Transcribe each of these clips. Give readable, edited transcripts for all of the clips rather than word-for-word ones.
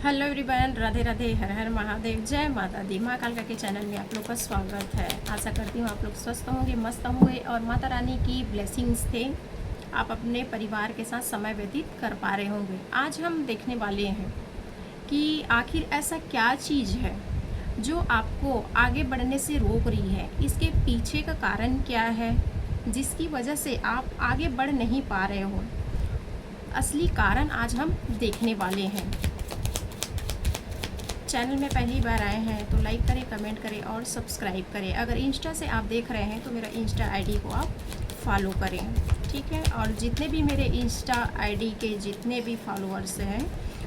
Hello everyone, Radhe Radhe, हर हर महादेव, जय माता दी। माँ कालका के चैनल में आप लोग का स्वागत है। आशा करती हूँ आप लोग स्वस्थ होंगे, मस्त होंगे और माता रानी की ब्लेसिंग्स थे आप अपने परिवार के साथ समय व्यतीत कर पा रहे होंगे। आज हम देखने वाले हैं कि आखिर ऐसा क्या चीज़ है जो आपको आगे बढ़ने से रोक रही है। इसके पीछे का कारण क्या है जिसकी वजह से आप आगे बढ़ नहीं पा रहे हो। असली कारण आज हम देखने वाले हैं। चैनल में पहली बार आए हैं तो लाइक करें, कमेंट करें और सब्सक्राइब करें। अगर इंस्टा से आप देख रहे हैं तो मेरा इंस्टा आईडी को आप फॉलो करें, ठीक है। और जितने भी मेरे इंस्टा आईडी के जितने भी फॉलोअर्स हैं,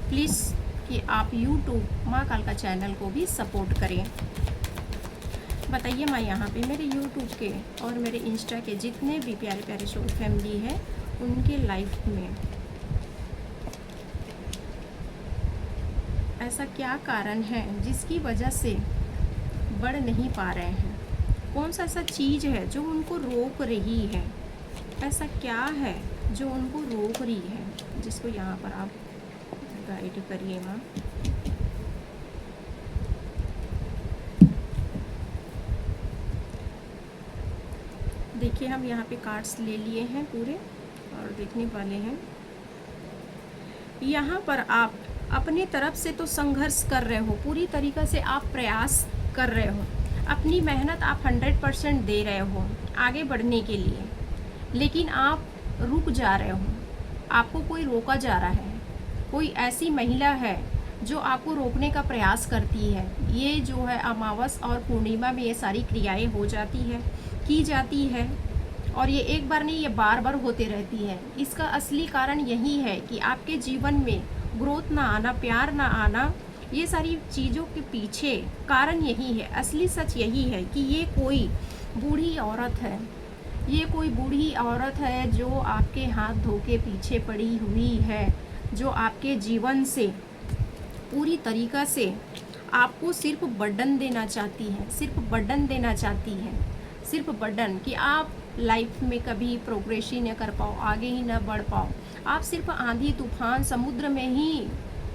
प्लीज़ कि आप यूट्यूब माँ कालका चैनल को भी सपोर्ट करें। बताइए, मैं यहाँ पे मेरे यूट्यूब के और मेरे इंस्टा के जितने भी प्यारे प्यारे शो फैमिली है उनके लाइफ में ऐसा क्या कारण है जिसकी वजह से बढ़ नहीं पा रहे हैं। कौन सा ऐसा चीज़ है जो उनको रोक रही है। ऐसा क्या है जो उनको रोक रही है, जिसको यहाँ पर आप गाइड करिए माँ। देखिए, हम यहाँ पे कार्ड्स ले लिए हैं पूरे और देखने वाले हैं। यहाँ पर आप अपनी तरफ से तो संघर्ष कर रहे हो, पूरी तरीक़े से आप प्रयास कर रहे हो, अपनी मेहनत आप 100% दे रहे हो आगे बढ़ने के लिए, लेकिन आप रुक जा रहे हो। आपको कोई रोका जा रहा है, कोई ऐसी महिला है जो आपको रोकने का प्रयास करती है। ये जो है अमावस और पूर्णिमा में ये सारी क्रियाएं हो जाती है, की जाती है, और ये एक बार नहीं, ये बार बार होते रहती है। इसका असली कारण यही है कि आपके जीवन में ग्रोथ ना आना, प्यार ना आना, ये सारी चीज़ों के पीछे कारण यही है। असली सच यही है कि ये कोई बूढ़ी औरत है, ये कोई बूढ़ी औरत है जो आपके हाथ धो के पीछे पड़ी हुई है, जो आपके जीवन से पूरी तरीक़ा से आपको सिर्फ बर्डन देना चाहती है, सिर्फ बर्डन देना चाहती है, सिर्फ बर्डन कि आप लाइफ में कभी प्रोग्रेस ही न कर पाओ, आगे ही न बढ़ पाओ। आप सिर्फ आंधी तूफान समुद्र में ही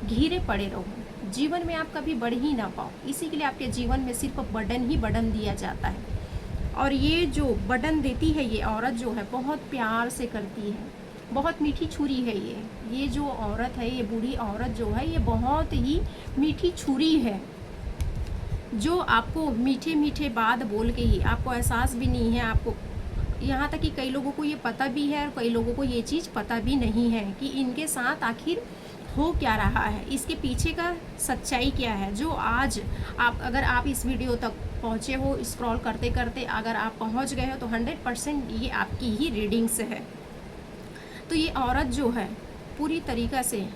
घिरे पड़े रहो, जीवन में आप कभी बढ़ ही ना पाओ। इसी के लिए आपके जीवन में सिर्फ बर्डन ही बर्डन दिया जाता है। और ये जो बर्डन देती है ये औरत जो है, बहुत प्यार से करती है, बहुत मीठी छुरी है ये जो औरत है, ये बूढ़ी औरत जो है, ये बहुत ही मीठी छुरी है, जो आपको मीठे मीठे बात बोल के ही, आपको एहसास भी नहीं है, आपको यहाँ तक कि कई लोगों को ये पता भी है और कई लोगों को ये चीज़ पता भी नहीं है कि इनके साथ आखिर हो क्या रहा है, इसके पीछे का सच्चाई क्या है। जो आज अगर आप इस वीडियो तक पहुँचे हो, स्क्रॉल करते करते अगर आप पहुँच गए हो, तो 100% ये आपकी ही रीडिंग्स है। तो ये औरत जो है पूरी तरीक़ा से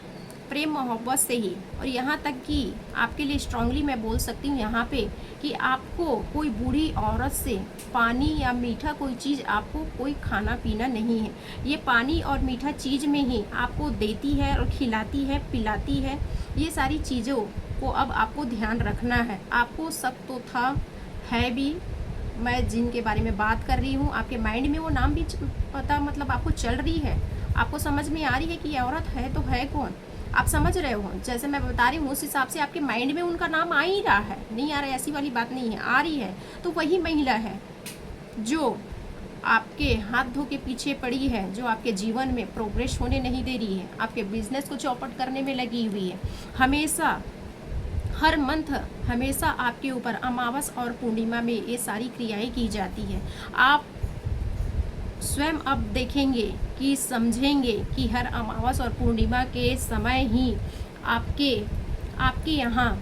प्रेम मोहब्बत से ही, और यहाँ तक कि आपके लिए स्ट्रांगली मैं बोल सकती हूँ यहाँ पे कि आपको कोई बूढ़ी औरत से पानी या मीठा कोई चीज़, आपको कोई खाना पीना नहीं है। ये पानी और मीठा चीज़ में ही आपको देती है और खिलाती है, पिलाती है। ये सारी चीज़ों को अब आपको ध्यान रखना है। आपको सब तो था, है भी, मैं जिनके बारे में बात कर रही हूँ, आपके माइंड में वो नाम भी पता, मतलब आपको चल रही है, आपको समझ में आ रही है कि ये औरत है तो है कौन, आप समझ रहे हो। जैसे मैं बता रही हूँ उस हिसाब से आपके माइंड में उनका नाम आ ही रहा है, नहीं आ रहा है ऐसी वाली बात नहीं है, आ रही है। तो वही महिला है जो आपके हाथ धो के पीछे पड़ी है, जो आपके जीवन में प्रोग्रेस होने नहीं दे रही है, आपके बिजनेस को चौपट करने में लगी हुई है। हमेशा हर मंथ हमेशा आपके ऊपर अमावस और पूर्णिमा में ये सारी क्रियाएं की जाती है। आप स्वयं अब देखेंगे कि समझेंगे कि हर अमावस और पूर्णिमा के समय ही आपके यहाँ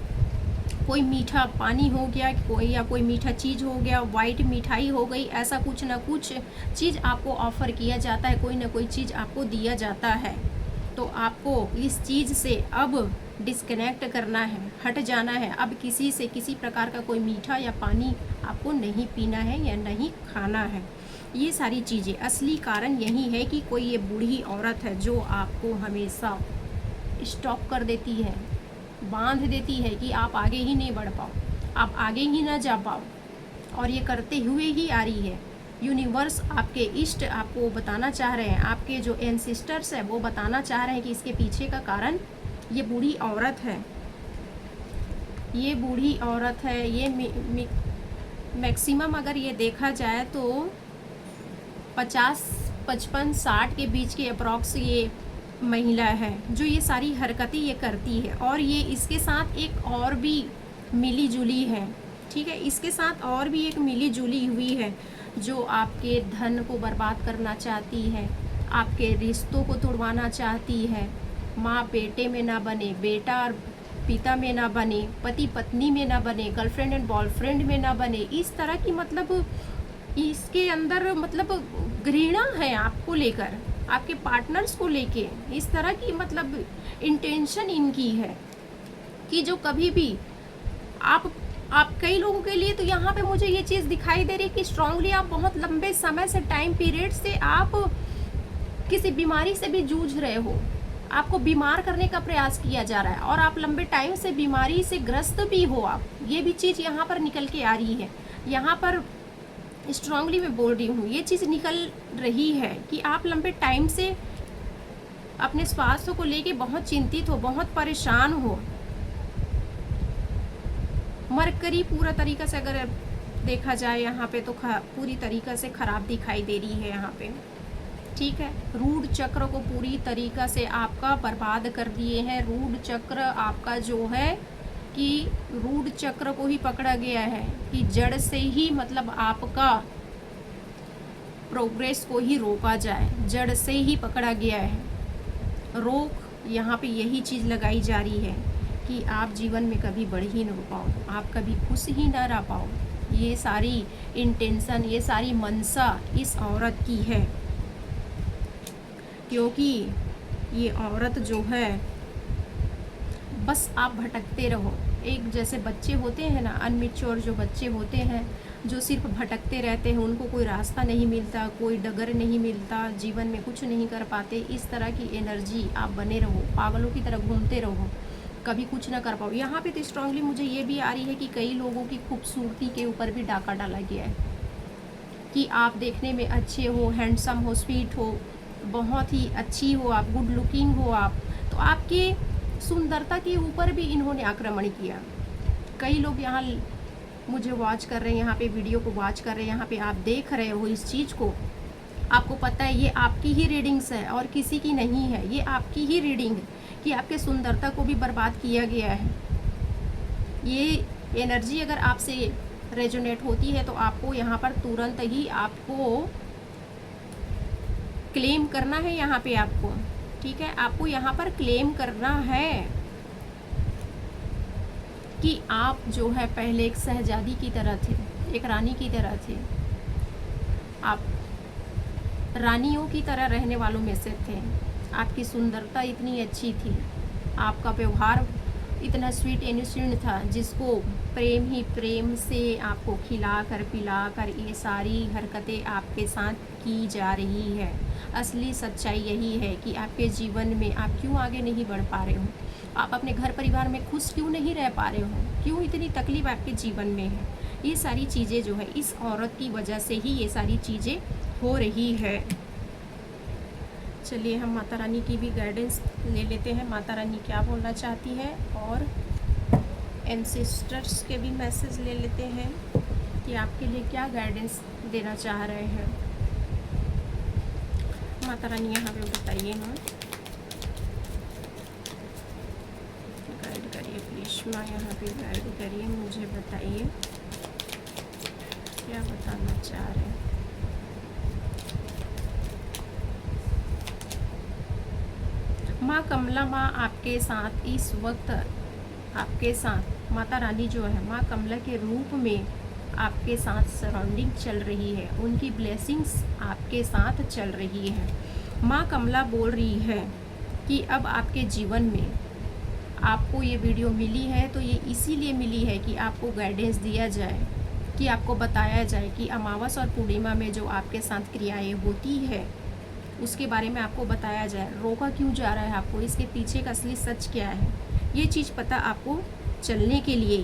कोई मीठा पानी हो गया, कोई मीठा चीज़ हो गया, वाइट मिठाई हो गई, ऐसा कुछ ना कुछ चीज़ आपको ऑफ़र किया जाता है, कोई ना कोई चीज़ आपको दिया जाता है। तो आपको इस चीज़ से अब डिस्कनेक्ट करना है, हट जाना है। अब किसी से किसी प्रकार का कोई मीठा या पानी आपको नहीं पीना है या नहीं खाना है। ये सारी चीज़ें, असली कारण यही है कि कोई ये बूढ़ी औरत है जो आपको हमेशा स्टॉप कर देती है, बांध देती है कि आप आगे ही नहीं बढ़ पाओ, आप आगे ही ना जा पाओ। और ये करते हुए ही आ रही है। यूनिवर्स, आपके इष्ट आपको बताना चाह रहे हैं, आपके जो एंसिस्टर्स है वो बताना चाह रहे हैं कि इसके पीछे का कारण ये बूढ़ी औरत है। ये बूढ़ी औरत है, ये मैक्सिमम अगर ये देखा जाए तो 50, 55, 60 के बीच के अप्रॉक्स ये महिला है जो ये सारी हरकतें ये करती है। और ये इसके साथ एक और भी मिली जुली है, ठीक है, इसके साथ और भी एक मिली जुली हुई है जो आपके धन को बर्बाद करना चाहती है, आपके रिश्तों को तोड़वाना चाहती है। माँ बेटे में ना बने, बेटा और पिता में ना बने, पति पत्नी में ना बने, गर्लफ्रेंड एंड बॉयफ्रेंड में ना बने। इस तरह की मतलब इसके अंदर मतलब घृणा है आपको लेकर, आपके पार्टनर्स को लेके। इस तरह की मतलब इंटेंशन इनकी है कि जो कभी भी आप कई लोगों के लिए तो यहाँ पे मुझे ये चीज़ दिखाई दे रही है कि स्ट्रांगली आप बहुत लंबे समय से, टाइम पीरियड से आप किसी बीमारी से भी जूझ रहे हो, आपको बीमार करने का प्रयास किया जा रहा है और आप लंबे टाइम से बीमारी से ग्रस्त भी हो आप। ये भी चीज़ यहाँ पर निकल के आ रही है। यहाँ पर स्ट्रांगली मैं बोल रही हूँ, ये चीज़ निकल रही है कि आप लंबे टाइम से अपने स्वास्थ्य को लेके बहुत चिंतित हो, बहुत परेशान हो। मरकरी पूरा तरीका से अगर देखा जाए यहाँ पे तो पूरी तरीका से ख़राब दिखाई दे रही है यहाँ पे, ठीक है। रूड चक्र को पूरी तरीका से आपका बर्बाद कर दिए हैं। रूड चक्र आपका जो है कि रूड चक्र को ही पकड़ा गया है कि जड़ से ही मतलब आपका प्रोग्रेस को ही रोका जाए, जड़ से ही पकड़ा गया है। रोक यहाँ पे यही चीज़ लगाई जा रही है कि आप जीवन में कभी बढ़ ही ना पाओ, आप कभी खुश ही ना रह पाओ। ये सारी इंटेंशन, ये सारी मनसा इस औरत की है, क्योंकि ये औरत जो है बस आप भटकते रहो। एक जैसे बच्चे होते हैं ना, अनमेच्योर जो बच्चे होते हैं जो सिर्फ भटकते रहते हैं, उनको कोई रास्ता नहीं मिलता, कोई डगर नहीं मिलता, जीवन में कुछ नहीं कर पाते। इस तरह की एनर्जी आप बने रहो, पागलों की तरह घूमते रहो, कभी कुछ ना कर पाओ। यहाँ पे तो स्ट्रांगली मुझे ये भी आ रही है कि कई लोगों की खूबसूरती के ऊपर भी डाका डाला गया है कि आप देखने में अच्छे हो, हैंडसम हो, स्वीट हो, बहुत ही अच्छी हो आप, गुड लुकिंग हो आप, तो आपके सुंदरता के ऊपर भी इन्होंने आक्रमण किया। कई लोग यहाँ मुझे वॉच कर रहे हैं, यहाँ पे वीडियो को वॉच कर रहे हैं, यहाँ पे आप देख रहे हो इस चीज़ को। आपको पता है ये आपकी ही रीडिंग्स है और किसी की नहीं है, ये आपकी ही रीडिंग है कि आपके सुंदरता को भी बर्बाद किया गया है। ये एनर्जी अगर आपसे रेजोनेट होती है तो आपको यहाँ पर तुरंत ही आपको क्लेम करना है, यहाँ पे आपको, ठीक है, आपको यहाँ पर क्लेम करना है कि आप जो है पहले एक शहजादी की तरह थे, एक रानी की तरह थे, आप रानियों की तरह रहने वालों में से थे। आपकी सुंदरता इतनी अच्छी थी, आपका व्यवहार इतना स्वीट इनोसेंट था, जिसको प्रेम ही प्रेम से आपको खिलाकर पिलाकर ये सारी हरकतें आपके साथ की जा रही है। असली सच्चाई यही है कि आपके जीवन में आप क्यों आगे नहीं बढ़ पा रहे हो, आप अपने घर परिवार में खुश क्यों नहीं रह पा रहे हो, क्यों इतनी तकलीफ आपके जीवन में है। ये सारी चीज़ें जो है इस औरत की वजह से ही ये सारी चीज़ें हो रही है। चलिए हम माता रानी की भी गाइडेंस ले लेते हैं, माता रानी क्या बोलना चाहती है, और एंसेस्टर्स के भी मैसेज ले लेते हैं कि आपके लिए क्या गाइडेंस देना चाह रहे हैं। माता रानी यहाँ पे बताइए, हाँ गाइड करिए प्लीज माँ, यहाँ पे गाइड करिए, मुझे बताइए क्या बताना चाह रहे हैं। माँ कमला माँ आपके साथ इस वक्त, आपके साथ माता रानी जो है माँ कमला के रूप में आपके साथ सराउंडिंग चल रही है, उनकी ब्लेसिंग्स आपके साथ चल रही है। माँ कमला बोल रही है कि अब आपके जीवन में आपको ये वीडियो मिली है तो ये इसीलिए मिली है कि आपको गाइडेंस दिया जाए, कि आपको बताया जाए कि अमावस और पूर्णिमा में जो आपके साथ क्रियाएं होती है उसके बारे में आपको बताया जाए। रोका क्यों जा रहा है आपको, इसके पीछे का असली सच क्या है, ये चीज़ पता आपको चलने के लिए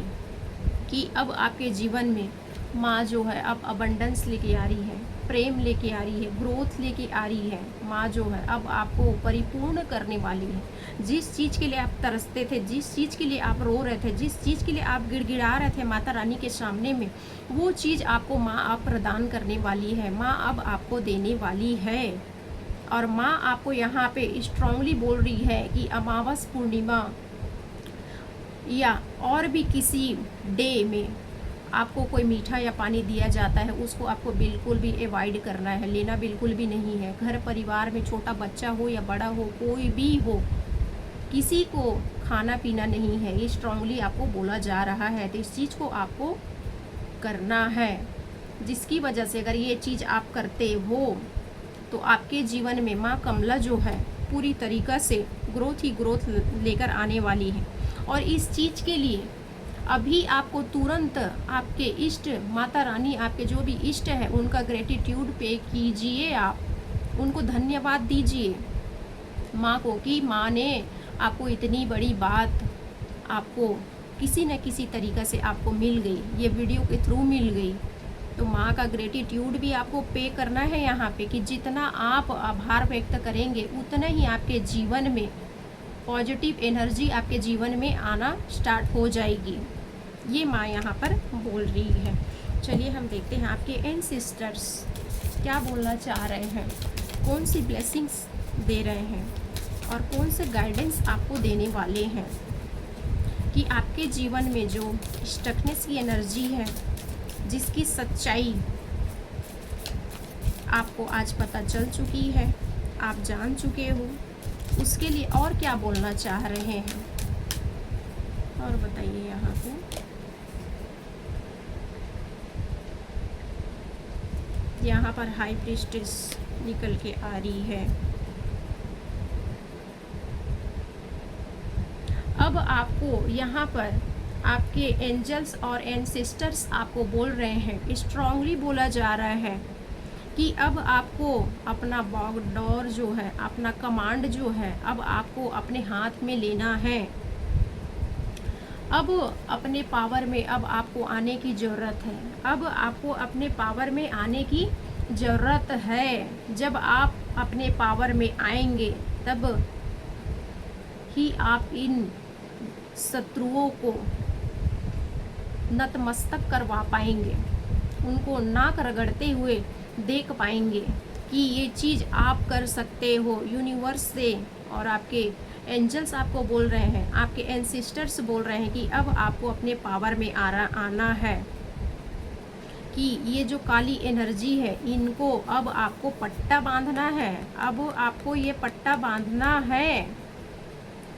कि अब आपके जीवन में माँ जो है अब अबंडेंस लेके आ रही है, प्रेम लेके आ रही है, ग्रोथ लेके आ रही है। माँ जो है अब आपको परिपूर्ण करने वाली है। जिस चीज़ के लिए आप तरसते थे, जिस चीज़ के लिए आप रो रहे थे, जिस चीज़ के लिए आप गिड़गिड़ा रहे थे माता रानी के सामने में, वो चीज़ आपको माँ अब प्रदान करने वाली है। माँ अब आपको देने वाली है। और माँ आपको यहाँ पे स्ट्रांगली बोल रही है कि अमावस पूर्णिमा या और भी किसी डे में आपको कोई मीठा या पानी दिया जाता है, उसको आपको बिल्कुल भी अवॉइड करना है, लेना बिल्कुल भी नहीं है। घर परिवार में छोटा बच्चा हो या बड़ा हो, कोई भी हो, किसी को खाना पीना नहीं है, ये स्ट्रांगली आपको बोला जा रहा है। तो इस चीज़ को आपको करना है, जिसकी वजह से अगर ये चीज़ आप करते हो तो आपके जीवन में माँ कमला जो है पूरी तरीक़ा से ग्रोथ ही ग्रोथ लेकर आने वाली है। और इस चीज़ के लिए अभी आपको तुरंत आपके इष्ट माता रानी, आपके जो भी इष्ट है, उनका ग्रेटिट्यूड पे कीजिए, आप उनको धन्यवाद दीजिए माँ को कि माँ ने आपको इतनी बड़ी बात आपको किसी न किसी तरीक़ा से आपको मिल गई, ये वीडियो के थ्रू मिल गई। तो माँ का ग्रेटिट्यूड भी आपको पे करना है यहाँ पे कि जितना आप आभार व्यक्त करेंगे उतना ही आपके जीवन में पॉजिटिव एनर्जी आपके जीवन में आना स्टार्ट हो जाएगी। ये माँ यहाँ पर बोल रही है। चलिए हम देखते हैं आपके एंसेस्टर्स क्या बोलना चाह रहे हैं, कौन सी ब्लेसिंग्स दे रहे हैं और कौन से गाइडेंस आपको देने वाले हैं कि आपके जीवन में जो स्टकनेस की एनर्जी है, जिसकी सच्चाई आपको आज पता चल चुकी है, आप जान चुके हो, उसके लिए और क्या बोलना चाह रहे हैं और बताइए। यहाँ पे यहाँ पर हाई प्रीस्टेस निकल के आ रही है। अब आपको यहाँ पर आपके एंजल्स और एंसेस्टर्स आपको बोल रहे हैं, स्ट्रांगली बोला जा रहा है कि अब आपको अपना बागडोर जो है, अपना कमांड जो है, अब आपको अपने हाथ में लेना है। अब अपने पावर में अब आपको आने की ज़रूरत है। अब आपको अपने पावर में आने की ज़रूरत है। जब आप अपने पावर में आएंगे तब ही आप इन शत्रुओं को नतमस्तक करवा पाएंगे, उनको नाक रगड़ते हुए देख पाएंगे कि ये चीज़ आप कर सकते हो। यूनिवर्स से और आपके एंजल्स आपको बोल रहे हैं, आपके एंसेस्टर्स बोल रहे हैं कि अब आपको अपने पावर में आना है, कि ये जो काली एनर्जी है इनको अब आपको पट्टा बांधना है। अब आपको ये पट्टा बांधना है,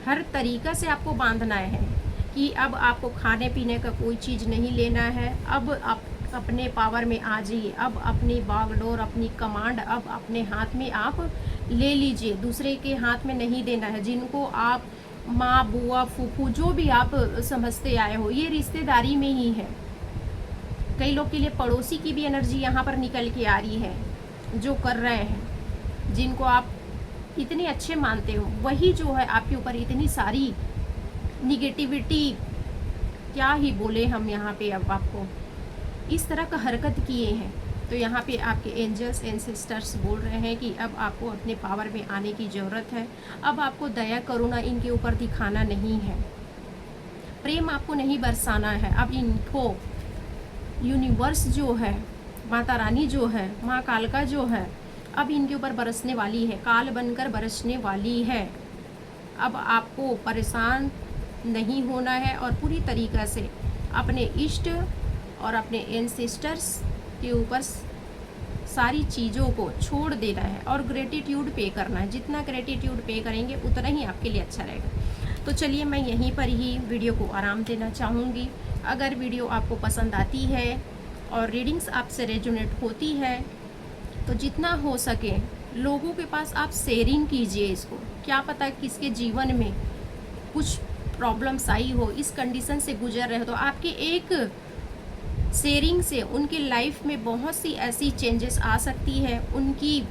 हर तरीक़ा से आपको बांधना है कि अब आपको खाने पीने का कोई चीज़ नहीं लेना है। अब आप अपने पावर में आ जाइए। अब अपनी बागडोर, अपनी कमांड अब अपने हाथ में आप ले लीजिए, दूसरे के हाथ में नहीं देना है। जिनको आप माँ, बुआ, फूफू जो भी आप समझते आए हो, ये रिश्तेदारी में ही है। कई लोग के लिए पड़ोसी की भी एनर्जी यहाँ पर निकल के आ रही है, जो कर रहे हैं, जिनको आप इतने अच्छे मानते हो, वही जो है आपके ऊपर इतनी सारी निगेटिविटी, क्या ही बोले हम यहाँ पे, अब आपको इस तरह का हरकत किए हैं। तो यहाँ पे आपके एंजल्स एंसेस्टर्स बोल रहे हैं कि अब आपको अपने पावर में आने की ज़रूरत है। अब आपको दया करुणा इनके ऊपर दिखाना नहीं है, प्रेम आपको नहीं बरसाना है। अब इनको यूनिवर्स जो है, माता रानी जो है, माँ कालका जो है, अब इनके ऊपर बरसने वाली है, काल बनकर बरसने वाली है। अब आपको परेशान नहीं होना है और पूरी तरीक़ा से अपने इष्ट और अपने एंसेस्टर्स के ऊपर सारी चीज़ों को छोड़ देना है और ग्रेटिट्यूड पे करना है। जितना ग्रेटिट्यूड पे करेंगे उतना ही आपके लिए अच्छा रहेगा। तो चलिए मैं यहीं पर ही वीडियो को आराम देना चाहूँगी। अगर वीडियो आपको पसंद आती है और रीडिंग्स आपसे रेजोनेट होती है तो जितना हो सके लोगों के पास आप शेयरिंग कीजिए इसको। क्या पता किसके जीवन में कुछ प्रॉब्लम्स आई हो, इस कंडीशन से गुजर रहे हो, तो आपके एक शेयरिंग से उनकी लाइफ में बहुत सी ऐसी चेंजेस आ सकती है। उनकी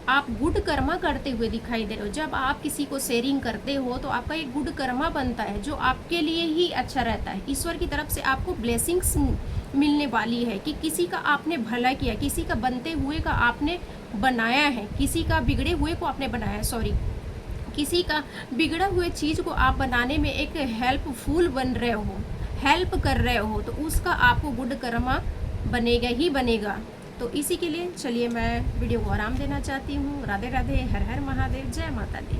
आप गुड कर्मा करते हुए दिखाई दे रहे हो। जब आप किसी को शेयरिंग करते हो तो आपका एक गुड कर्मा बनता है जो आपके लिए ही अच्छा रहता है। ईश्वर की तरफ से आपको ब्लेसिंग्स मिलने वाली है कि किसी का आपने भला किया, किसी का बनते हुए का आपने बनाया है, किसी का बिगड़े हुए को आपने बनाया है, सॉरी, किसी का बिगड़ा हुए चीज़ को आप बनाने में एक हेल्पफुल बन रहे हो, हेल्प कर रहे हो, तो उसका आपको गुड कर्मा बनेगा ही बनेगा। तो इसी के लिए चलिए मैं वीडियो को आराम देना चाहती हूँ। राधे राधे, हर हर महादेव, जय माता दी।